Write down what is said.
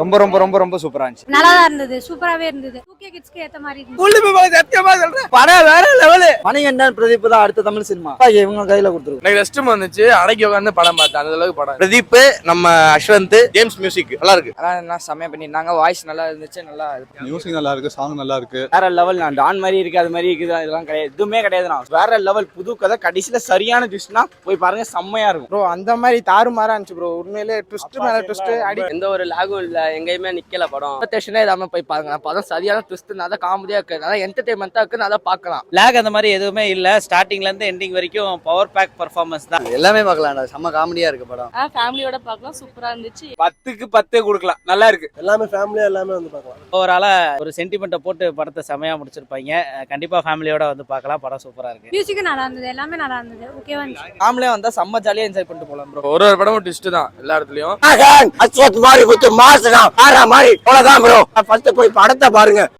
ரொம்ப ரொம்ப ரொம்ப ரொம்ப சூப்பரா இருந்துச்சு. நல்லா இருந்தது, சூப்பராவே இருந்தது. 2K கிட்ஸ்க்கு ஏத்த மாதிரி இருந்துச்சு. படம் வேற லெவல். மணிகண்டன் பிரதீப் தான் அடுத்த தமிழ் சினிமா இவங்க கையில கொடுத்துருக்கு. எனக்கு ரெஸ்ட் ரூம் வந்துச்சு, அடக்கி உட்காந்து படம் பார்த்தேன். அந்த அளவுக்கு படம். பிரதீப், நம்ம அஸ்வந்த், ஜேம்ஸ் மியூசிக் நல்லா இருக்கு. அதெல்லாம் செம்மையா பண்ணிருந்தாங்க. வாய்ஸ் நல்லா இருந்துச்சு, நல்லா மியூசிக் நல்லா இருக்கு, சாங் நல்லா இருக்கு. வேற லெவல். நான் டான் மாதிரி இருக்கு, அது மாதிரி இருக்குது, அதெல்லாம் கிடையாது, எதுவுமே கிடையாதுண்ணா. வேற லெவல், புது கதை, கடைசியில சரியான ட்விஸ்ட்னா போய் பாருங்க, செம்மையா இருக்கும் ப்ரோ. அந்த மாதிரி தாறுமாறா இருந்துச்சு ப்ரோ. உண்மையிலே ட்விஸ்ட் மேல ட்விஸ்ட் அடி. எந்த ஒரு லாகும் இல்ல, எங்கேயுமே நிக்கல படம். எக்ஸ்பெக்டேஷனே இல்லாம போய் பாருங்க. படம் சரியான ட்விஸ்ட், நல்லா காமெடியா இருக்கு, நல்லா என்டர்டைன்மெண்டா இருக்கு, நல்லா பார்க்கலாம். லேக் அந்த மாதிரி எதுவுமே இல்ல. ஸ்டார்டிங்ல இருந்து எண்டிங் வரைக்கும் பவர் பேக் பெர்ஃபார்மன்ஸ் தான். எல்லாமே பார்க்கலாம், செம்ம காமெடியா இருக்கு படம். ஃபேமிலியோட பார்க்கலாம், சூப்பரா இருந்துச்சு. 10க்கு 10 கொடுக்கலாம், நல்லா இருக்கு. எல்லாமே ஃபேமிலியா எல்லாமே வந்து பார்க்கலாம். ஓவராலா ஒரு சென்டிமெண்ட்டை போட்டு படத்தை செமையா முடிச்சிருப்பாங்க. கண்டிப்பா ஃபேமிலியோட வந்து பார்க்கலாம். படம் சூப்பரா இருக்கு. மியூசிக்கும் நல்லா இருந்தது, எல்லாமே நல்லா இருந்தது. ஓகேவா இருந்துச்சு. ஃபேமிலியா வந்தா செம்ம ஜாலியா என்ஜாய் பண்ணிட்டு போலாம் ப்ரோ. ஒரு ஒரு படமும் ட்விஸ்ட் தான் எல்லா இடத்துலயும். அஸ்வத் மாதிரி குத்து மாசம் மாதிரி அவ்வளவுதான் ப்ரோ. ஃபர்ஸ்ட் போய் படத்தை பாருங்க.